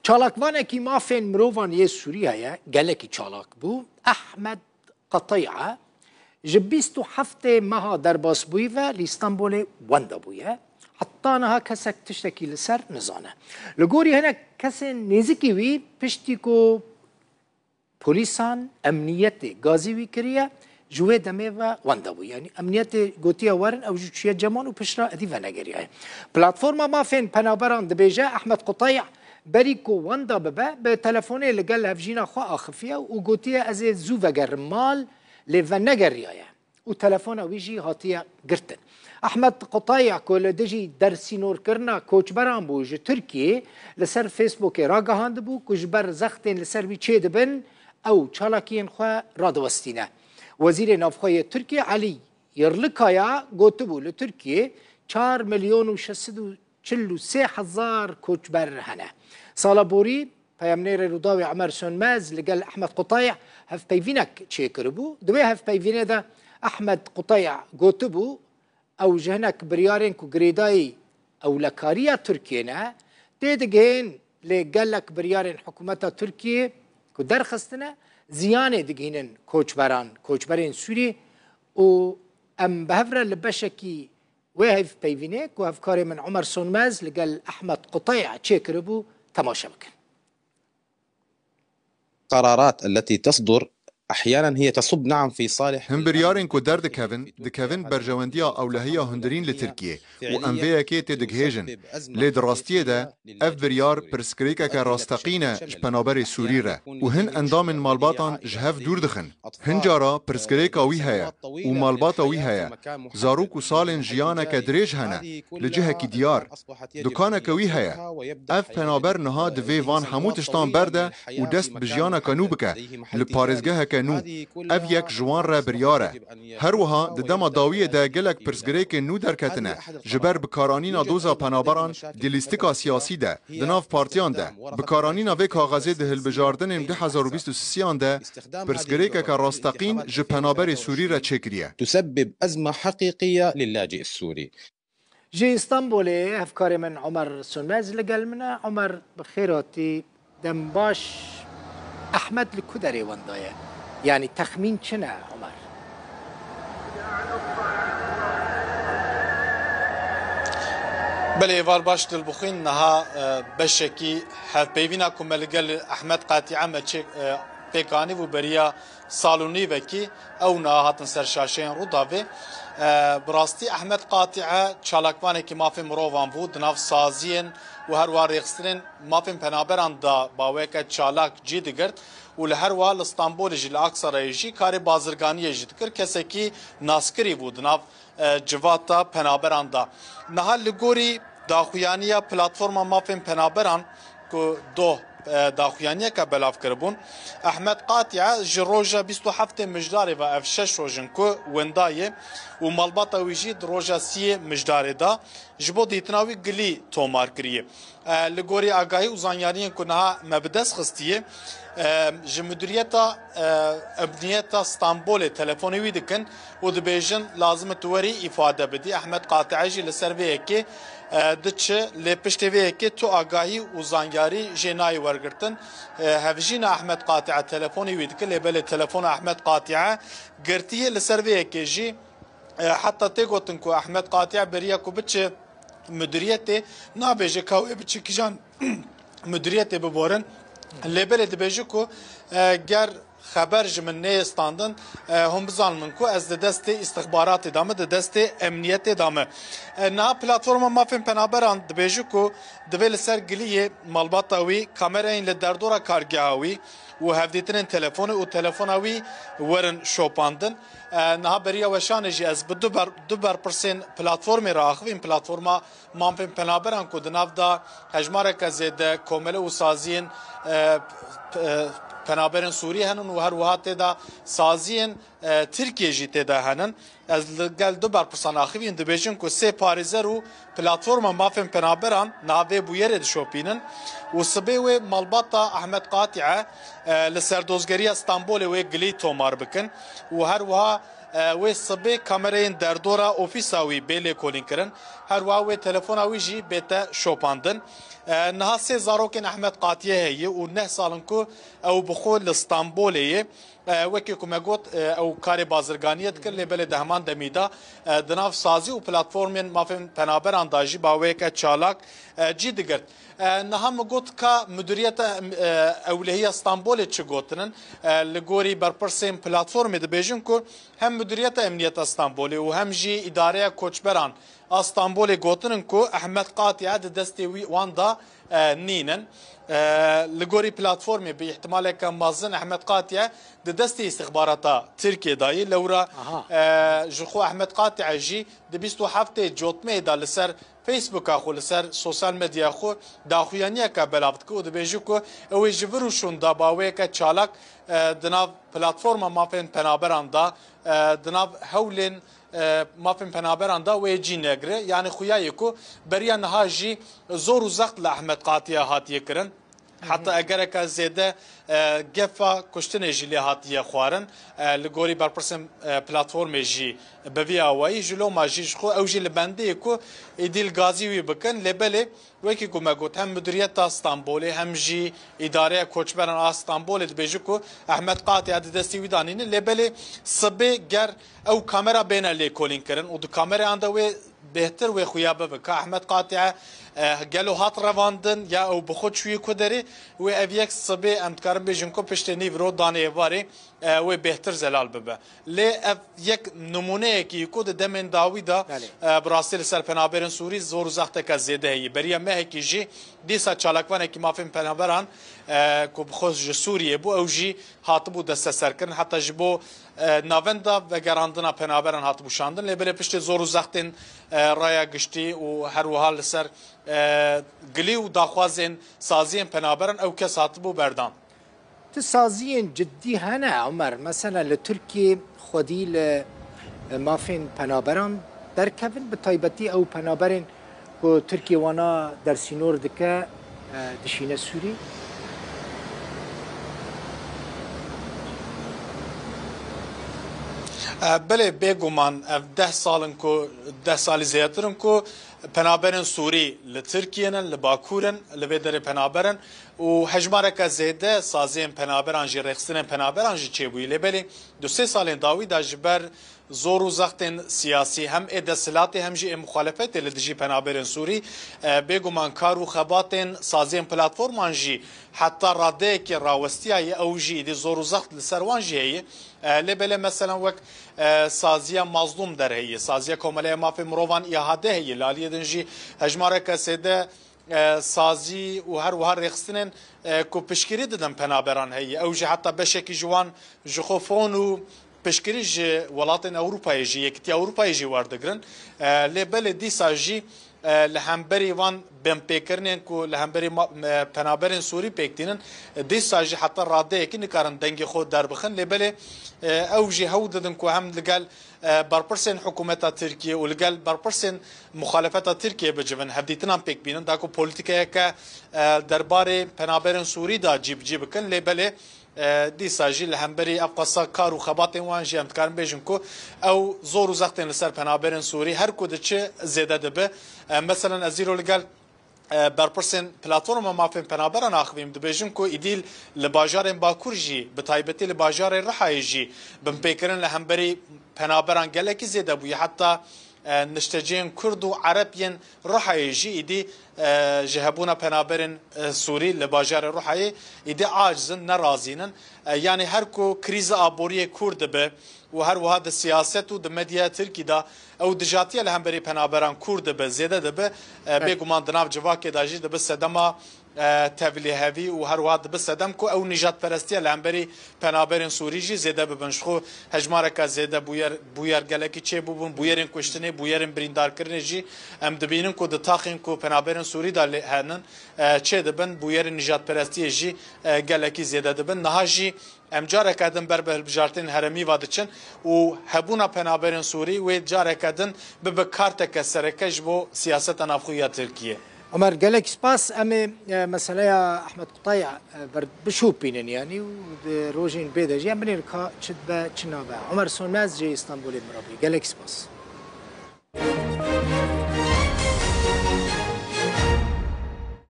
چالاکوانێکی مافên mirovan yê Sûriyeyê gelekî çalak bû. Ehmed Qetî'a ji 27 meha derbasbûyî ve li İstanbolê wenda bûye. Heta niha kesek tiştekî li ser nizane. Li gorî hinek kesên nêzîkî wî piştî ku polîsan emniyetê gazî wî kiriye ji wê demê ve wenda bû. Yani emniyetê gotiye werin ew jî çûye ceman û pişra edî venegeriye. Platforma mafên penaberan dibêje Ehmed Qetî berî ku wenda bibe bi telefonê li gel hevjîna xwe axifiye û gotiye ez ê zû vegerim mal lê venegeriye û telefona wî jî hatiye girtin. Ehmed Qetî ku li dijî dersînorkirina koçberan bû ji Tirkiyê li ser Facebookê ragihandibû ku ji ber zextên li ser wî çê dibin ew çalakiyên xwe radiwestîne. Wezîrê Navxweyê Tirkiye Elî Yerlikaya gotibû li Tirkiyê 4 milyon û 643 hezar koçber hene. Sala borî peyamnêrê Rûdawê Emer Sönmez li gel Ehmed Qetî hevpeyvînek çêkiribû. Di wê hevpeyvînê de Ehmed Qetî gotibû ew ji hinek biryarên ku girêdayî ewlekariya Tirkiyê ne tê digihên lê gelek biryarên hikûmeta Tirkiyê ku derxistine ziyanê digihînin koçberan, koçberên Sûrî û em bi hev re li beşekî wê hevpeyvînê ku hevkarê min Emer Sönmez li gel Ehmed Qetî çêkiribû temaşe bikin. قرارات التي تصدر احيانا هي تصب نعم في صالح هم بريارين كو در دكevin برجوانديا اولهيا هندرين لتركيا وام فيا كي تدغهيجن ليد راستيه ده اف بريار برسكريكا كراستقينه جبنابر سوريره وهن اندام مالباطان جهف دور دخن هنجارا برسكريكا وي هيا ومالباطا وي هيا زاروك وصالن جيانا كدريج هنا لجهه كي ديار دكانه كوي هيا اف بنابر نها دفي فان حموتشتان برده ودست بجيانا كانوبكا لباريزگه نو اف یک جوان را بریاره هر وها د دما داویه ده گلک پرسگریک نو درکتنه جبر بکارانینا دوزا پنابران دی لیستیکا سیاسی ده دناف پارتیان ده بکارانینا وی کاغذی ده هلبجاردن 2023 ده پرسگریک که راستقین ج پنابر سوری را چکریه تسبب ازمه حقیقیه للاجئ السوري. جي اسطنبولي افكاري من عمر سنماز لقال منا عمر بخيراتي دم باش احمد الكدري وندايه يعني تخمين چنه عمر؟ بله وار باش دلبخين نها بشكي هف بيبينا كملقل احمد قاطع مچ بيكاني و بريا صالوني وكي او نا هاتن سرشاشين روداوي براستي احمد قاطع چالاكوانه کی مافي مروان بود ناف سازين و هر وار رخصتن مافي پنابران دا باوك چالاك جيدگرت و لهر وال اسطنبول جل اکثر ایجی کاری بازرگانی ایجی دکر کسی کی ناسکری بود ناف جواتا پنابران دا نهال لگوری داخویانیا پلاتفورما مافین پنابران کو دو داخویانیا که بلاف کربون احمد قاطع جروجا 27 مجداری و اف 6 روجن کو وندای و مالباتا ویجید روجا 3 مجداری دا جبو دیتناوی گلی تومار کریه لگوری آگاهی وزانیاریین کو نها مبدس خستیه ji müdüriyeta emniyeta İstanbul'e telefonu wî dikin û dibêjin lazim e tu werî îfade bidî Ehmed Qatî jî li ser vê yekê diçe lê piştê vê yekê tu agahî û zanyarî jê nayê wergirtin hevjîna Ehmed Qatî telefonê wî dikin lê belê telefona Ehmed Qatî girtiye li ser vê yekê jî heta tê gotin ku Ehmed Qatî beriya ku biçe müdüriyetê nabêje ka wê biçe kîjan müdüriyetê biborin لبلد بيجوكو گر خبر جمن نيستاندن هم بزان منكو از دست استخبارات دامه دست امنیت دامه نا پلاتفورم ما فين پنابران دبيجوكو دبل سر گلیه مالباتاوی کامرین لدردورا کارگاهاوی و هفدیترین تلفون و تلفوناوی ورن شوپاندن نها بریا وشان جی از دوبر پرسن پلاتفورمی را اخوین پلاتفورما مامپن پنابران کو دناف دا هجمارک زید کومله و سازین پنابرن سوریه هنن و هر وهات دا سازین ترکیه جی تدا هنن از گل دوبر پرسن اخوین دبیجن کو سه پاریزر و پلاتفورما مافن پنابران ناوی بویره دشوپینن و سبه و مالباتا احمد قاطعه لسردوزگری استانبول و گلی تومار بکن و هر وها و سبه کامرین در دورا اوفیساوی بیلی کولین کرن هر وها و تلفوناوی جی بیتا شوپاندن نها سه زاروکن احمد قاطعه هی و نه سالن کو او بخول استانبولیه وکی کومه گوت او کاری بازرگانیت کرد لبل دهمان دمیدا دناف سازی و پلتفرمین مافن پنابر انداجی باوی که چالاک جی دگرد نهم گوت که مدیریت اولهی استانبول چه گوتنن لگوری برپرسیم پلتفرم دبیجن کو هم مدیریت امنیت استانبول و هم جی اداره کوچبران استانبول گوتنن کو احمد قاطعه دستی واندا نینن لگوری پلتفرمی به احتمال که مازن احمد قاطعه دستی استخباراتا ترکیه دایی لورا جخو احمد قاطعه جی دبیستو هفته جوتمه دا لسر فیسبوک خو لسر سوشال مدیا خو داخویانیه که بلافت که و دبیجو که اوی جوروشون دا باوی که چالک دناو پلتفرم مافین پنابران دا دناو هولین مافن پنابران دا و جی نگره یعنی خویایی کو بریا نها جی زور و زخت لأحمد قاطعه هاتیه کرن حتی اگر که زیده گفا کشتن جلی هاتیه خوارن لگوری برپرسم پلتفرم جی بوی آوائی جلو ما جیش خو او جی لبنده کو ایدیل گازی وی بکن لبله وکی کو مگوت هم مدیریت استانبول هم جی اداره کوچبران استانبول دبیجو کو احمد قاطعه دستی ویدانین لبله صبه گر او کامera بین لی کولین کرن و دو کامera انده و بهتر و خویابه بک احمد قاطعه گلو هات رواندن یا او بخود شوی کدری و اویک صبه امتکارم بیجن کو پشتنی ورو دانه واری و بهتر زلال ببه لی یک نمونه کی کو دمن داوی دا براسل سر پنابرن سوری زور زخت که زیده هی بریا مه کی جی دیسا چالکوانه کی مافین پنابران کو بخوز سوریه بو او جی هاتبو دست سرکن حتی جبو ناوندا و گراندنا پنابران هاتبو شاندن لی بله پشت زور زختن رایا گشتی و هر وحال سر گلی و داخوازین سازین پنابران او کس هاتبو بردان تسازين جدي هنا عمر مثلا لتركي خدي مافين بنابران در كفن بطيبتي او بنابرين كو تركي وانا در سينور دكا دشينا سوري بله بگومان 10 سالن کو 10 سال زیاترن کو پنابرن سوری لترکیه لباکورن لبدر پنابرن و حجماره که زیده سازین پنابران جی رخصتن پنابران جی چه بوی لبلی 2-3 سال داوی دا جبر زور و زختن سیاسی هم ادسلاتی هم جی مخالفت لدجی پنابرن سوری بگومان کارو خباتن سازین پلتفرمان جی حتی راده که راوستی او جی دی زور و زخت لسروان جی لبله مثلا وک سازیا مظلوم در هی سازیا کومله مافی مروان احاده هی لالیه دنجی هجماره کسیده سازی و هر رخصتن کو پشکری ددن پنابران هی او جی حتی بشکی جوان جخوفون و پشکری جی ولاتن اوروپای جی یکتی اوروپای جی واردگرن لبله دی ساجی لهمبری وان بم پیکرنن کو لهمبری پنابرن سوری پیکتینن دی ساجی حتی راده کی نکارن دنگ خود در بخن لبله او جی هوددن کو هم لگل برپرسن حکومت ترکیه و لگل برپرسن مخالفت ترکیه بجون هدیتنام پیک بینن دا کو پولیتیکا که درباره پنابرن سوری دا جیب کن لبله دی ساجی لهمبری افقصا کارو خبات وان جی امتکارن بیجن کو او زور و زختن لسر پنابرن سوری هر کود چه زیده دبه مثلا ازیرو لگل برپرسن پلاتفرم مافین پنابران آخویم دبیجن کو ایدیل لباجار باکور جی بتایبتی لباجار رحای جی بمپیکرن لهمبری پنابران گله کی زیده بوی حتی نشتجين كرد وعربين رحاي جي إدي جهبونا بنابرن سوري لباجار رحاي إدي عاجزن نرازينن يعني هركو كريز آبورية كرد به وهر وهذا السياسة ودمديا تركي دا او دجاتيا لهم بري بنابران كرد به زيادة ده به بيقومان دناف جواكي داجي ده بس دما تبلی هاوی و هر واد بسدم کو او نجات پرستی لامبری پنابرین سوری جی زیده ببنشخو هجماره که زیده بویر گلکی چه بوبون بویرین کشتنه بویرین بریندار کرنه جی ام دبینن کو د تاخین کو پنابرین سوری دال هنن چه دبن بویرین نجات پرستی جی گلکی زیده دبن نه جی ام جاره کدن بر به بجارتین هرمی وادچن و هبونا پنابرین سوری و جاره کدن به بکارت کسرکش بو سیاست نافخویا ترکیه عمر قالك سباس امي مسألة يا احمد قطيع برد بشوب بينن يعني وروجين بيدا جي امريكا تشد با تشنابا عمر سونماز جي اسطنبول مرابي قالك سباس